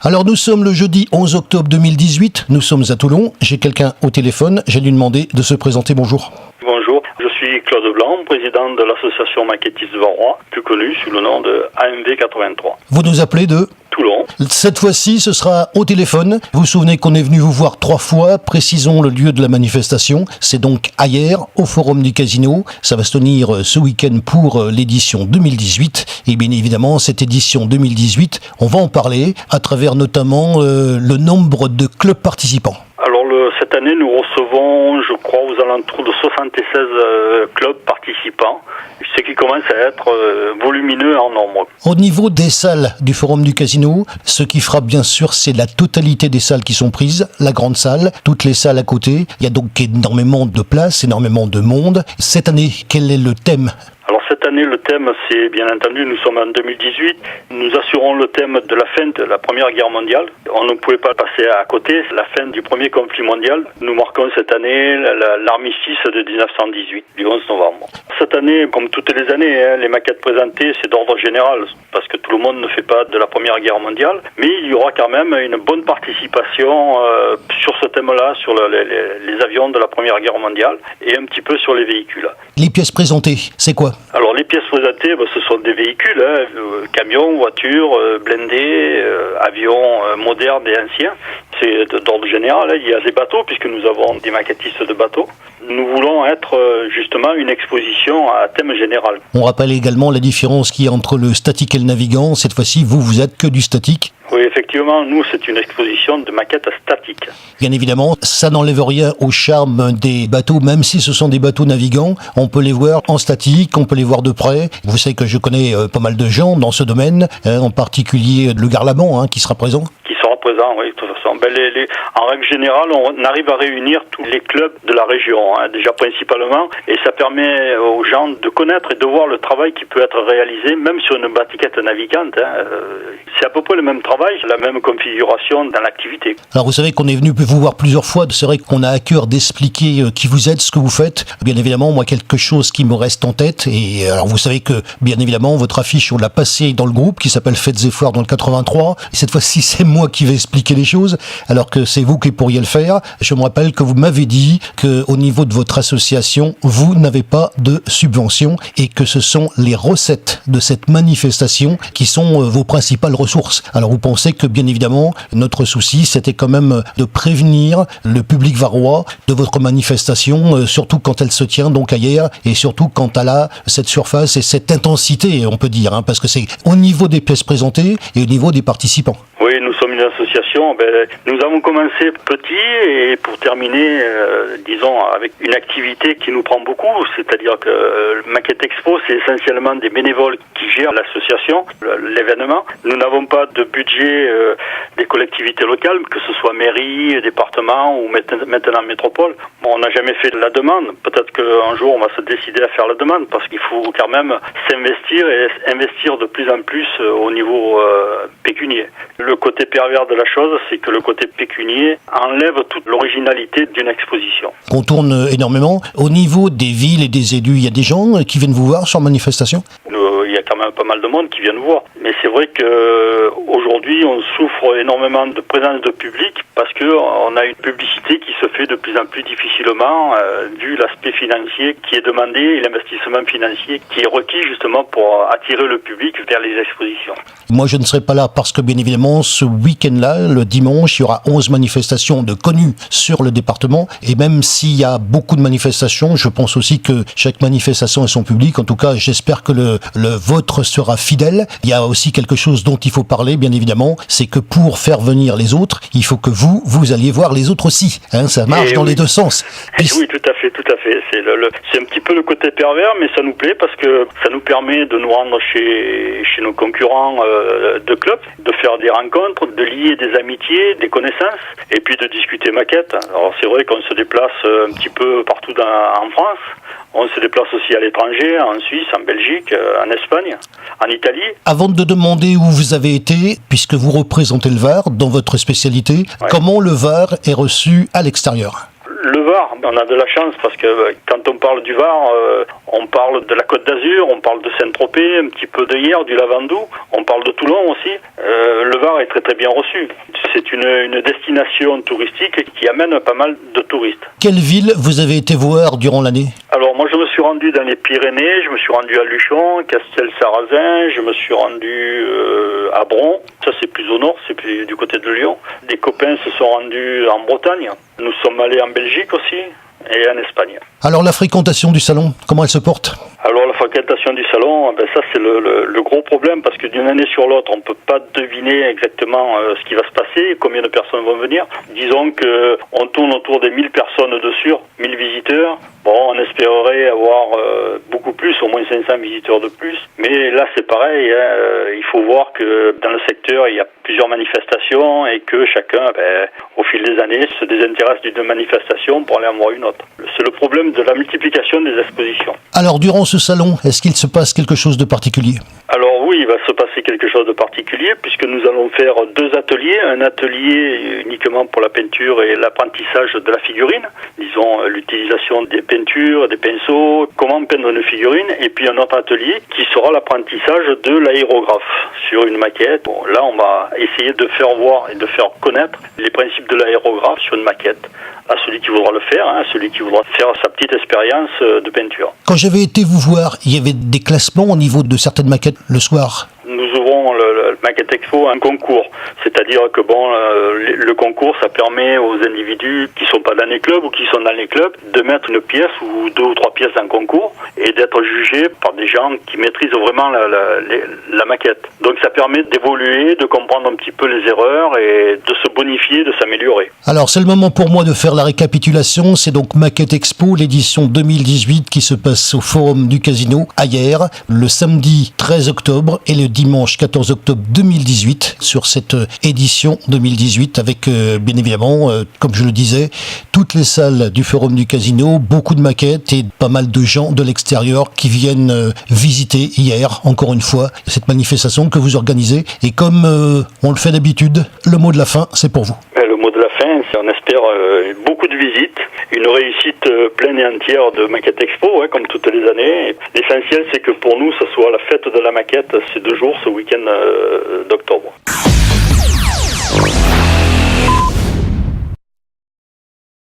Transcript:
Alors nous sommes le jeudi 11 octobre 2018, nous sommes à Toulon, j'ai quelqu'un au téléphone, j'ai lui demandé de se présenter, bonjour. Bonjour, je suis Claude Blanc, président de l'association maquettiste Varois, plus connue sous le nom de AMV 83. Vous nous appelez de Toulon. Cette fois-ci, ce sera au téléphone. Vous vous souvenez qu'on est venu vous voir 3 fois. Précisons le lieu de la manifestation. C'est donc ailleurs, au Forum du Casino. Ça va se tenir ce week-end pour l'édition 2018. Et bien évidemment, cette édition 2018, on va en parler à travers notamment le nombre de clubs participants. Alors cette année, nous recevons, je crois, aux alentours de 76 clubs participants, ce qui commence à être volumineux en nombre. Au niveau des salles du Forum du Casino, ce qui frappe bien sûr, c'est la totalité des salles qui sont prises, la grande salle, toutes les salles à côté. Il y a donc énormément de places, énormément de monde. Cette année, quel est le thème ? Alors cette année, le thème, c'est bien entendu, nous sommes en 2018, nous assurons le thème de la fin de la Première Guerre mondiale. On ne pouvait pas passer à côté, la fin du premier conflit mondial. Nous marquons cette année l'armistice de 1918, du 11 novembre. Cette année, comme toutes les années, les maquettes présentées, c'est d'ordre général, parce que tout le monde ne fait pas de la Première Guerre mondiale, mais il y aura quand même une bonne participation sur ce thème-là, sur les avions de la Première Guerre mondiale, et un petit peu sur les véhicules. Les pièces présentées, c'est quoi ? Alors les pièces présentées, ce sont des véhicules, camions, voitures, blindés, avions modernes et anciens. C'est d'ordre général, il y a des bateaux puisque nous avons des maquettistes de bateaux. Nous voulons être justement une exposition à thème général. On rappelle également la différence qu'il y a entre le statique et le navigant. Cette fois-ci, vous êtes que du statique. Oui, effectivement, nous, c'est une exposition de maquettes statiques. Bien évidemment, ça n'enlève rien au charme des bateaux, même si ce sont des bateaux navigants. On peut les voir en statique, on peut les voir de près. Vous savez que je connais pas mal de gens dans ce domaine, en particulier le Garlaban, qui sera présent. Qui sera présent, oui, de toute façon. En règle générale, on arrive à réunir tous les clubs de la région, déjà principalement, et ça permet aux gens de connaître et de voir le travail qui peut être réalisé, même sur une batiquette navigante. C'est à peu près le même travail, la même configuration dans l'activité. Alors vous savez qu'on est venu vous voir plusieurs fois, c'est vrai qu'on a à cœur d'expliquer qui vous êtes, ce que vous faites. Bien évidemment, moi, quelque chose qui me reste en tête, et alors vous savez que, bien évidemment, votre affiche, on l'a passée dans le groupe, qui s'appelle Fêtes et Foires dans le 83, et cette fois-ci, c'est moi qui vais expliquer les choses, alors que c'est vous qui pourriez le faire. Je me rappelle que vous m'avez dit qu'au niveau de votre association, vous n'avez pas de subvention, et que ce sont les recettes de cette manifestation qui sont vos principales ressources. Alors vous pensez que bien évidemment notre souci c'était quand même de prévenir le public varois de votre manifestation, surtout quand elle se tient donc ailleurs et surtout quand elle a cette surface et cette intensité, on peut dire, parce que c'est au niveau des pièces présentées et au niveau des participants. Oui, nous sommes une association, nous avons commencé petit et pour terminer, disons, avec une activité qui nous prend beaucoup, c'est-à-dire que Maquette Expo, c'est essentiellement des bénévoles qui gèrent l'association, l'événement. Nous n'avons pas de budget des collectivités locales, que ce soit mairie, département ou maintenant métropole. Bon, on n'a jamais fait la demande. Peut-être qu'un jour on va se décider à faire la demande parce qu'il faut quand même s'investir et investir de plus en plus au niveau pécunier. Le côté pervers de la chose, c'est que le côté pécunier enlève toute l'originalité d'une exposition. On tourne énormément. Au niveau des villes et des élus, il y a des gens qui viennent vous voir sur manifestation ? Il y a quand même pas mal de monde qui vient nous voir. Mais c'est vrai qu'aujourd'hui, on souffre énormément de présence de public parce qu'on a une publicité qui se fait de plus en plus difficilement vu l'aspect financier qui est demandé et l'investissement financier qui est requis justement pour attirer le public vers les expositions. Moi, je ne serai pas là parce que bien évidemment, ce week-end-là, le dimanche, il y aura 11 manifestations de connus sur le département. Et même s'il y a beaucoup de manifestations, je pense aussi que chaque manifestation a son public. En tout cas, j'espère que le vôtre sera fidèle. Il y a aussi quelque chose dont il faut parler, bien évidemment, c'est que pour faire venir les autres, il faut que vous alliez voir les autres aussi. Ça marche dans les deux sens. Oui, tout à fait. C'est un petit peu le côté pervers, mais ça nous plaît parce que ça nous permet de nous rendre chez nos concurrents de club, de faire des rencontres, de lier des amitiés, des connaissances, et puis de discuter maquette. Alors c'est vrai qu'on se déplace un petit peu partout en France. On se déplace aussi à l'étranger, en Suisse, en Belgique, en Espagne, en Italie. Avant de demander où vous avez été, puisque vous représentez le Var dans votre spécialité, comment le Var est reçu à l'extérieur ? Le Var Var. On a de la chance parce que quand on parle du Var, on parle de la Côte d'Azur, on parle de Saint-Tropez, un petit peu de Hyères, du Lavandou, on parle de Toulon aussi. Le Var est très très bien reçu. C'est une destination touristique qui amène pas mal de touristes. Quelle ville vous avez été voir durant l'année ? Alors moi je me suis rendu dans les Pyrénées, je me suis rendu à Luchon, Castel-Sarrazin, je me suis rendu à Bron, ça c'est plus au nord, c'est plus du côté de Lyon. Des copains se sont rendus en Bretagne, nous sommes allés en Belgique aussi et en Espagne. Alors la fréquentation du salon, comment elle se porte ? Alors la fréquentation du salon, ça c'est le gros problème parce que d'une année sur l'autre, on ne peut pas deviner exactement ce qui va se passer, combien de personnes vont venir. Disons que on tourne autour des 1000 personnes dessus, 1000 visiteurs. Bon, on espérerait avoir beaucoup plus, au moins 500 visiteurs de plus. Mais là c'est pareil, il faut voir que dans le secteur il y a plusieurs manifestations et que chacun, au fil des années, se désintéresse d'une manifestation pour aller en voir une autre. C'est le problème de la multiplication des expositions. Alors durant ce salon, est-ce qu'il se passe quelque chose de particulier ? Alors oui, il va se passer quelque chose de particulier puisque nous allons faire 2 ateliers. Un atelier uniquement pour la peinture et l'apprentissage de la figurine. Disons l'utilisation des peintures, des pinceaux, comment peindre une figurine. Et puis un autre atelier qui sera l'apprentissage de l'aérographe sur une maquette. Bon, là, on va essayer de faire voir et de faire connaître les principes de l'aérographe sur une maquette à celui qui voudra le faire, à celui qui voudra faire sa petite expérience de peinture. Quand j'avais été vous voir, il y avait des classements au niveau de certaines maquettes le soir ? Nous ouvrons le Maquette Expo un concours, c'est-à-dire que le concours ça permet aux individus qui sont pas dans les clubs ou qui sont dans les clubs de mettre une pièce ou 2 ou 3 pièces en concours et d'être jugés par des gens qui maîtrisent vraiment la maquette. Donc ça permet d'évoluer, de comprendre un petit peu les erreurs et de se bonifier, de s'améliorer. Alors c'est le moment pour moi de faire la récapitulation, c'est donc Maquette Expo, l'édition 2018 qui se passe au Forum du Casino à Hyères, le samedi 13 octobre et le dimanche 14 octobre 2018 sur cette édition 2018 avec bien évidemment, comme je le disais, toutes les salles du Forum du Casino, beaucoup de maquettes et pas mal de gens de l'extérieur qui viennent visiter hier, encore une fois, cette manifestation que vous organisez. Et comme on le fait d'habitude, le mot de la fin, c'est pour vous. Le mot de la fin, c'est on espère beaucoup de visites, une réussite pleine et entière de Maquette Expo, comme toutes les années. L'essentiel, c'est que pour nous, ce soit la fête de la maquette ces 2 jours, ce week-end d'octobre.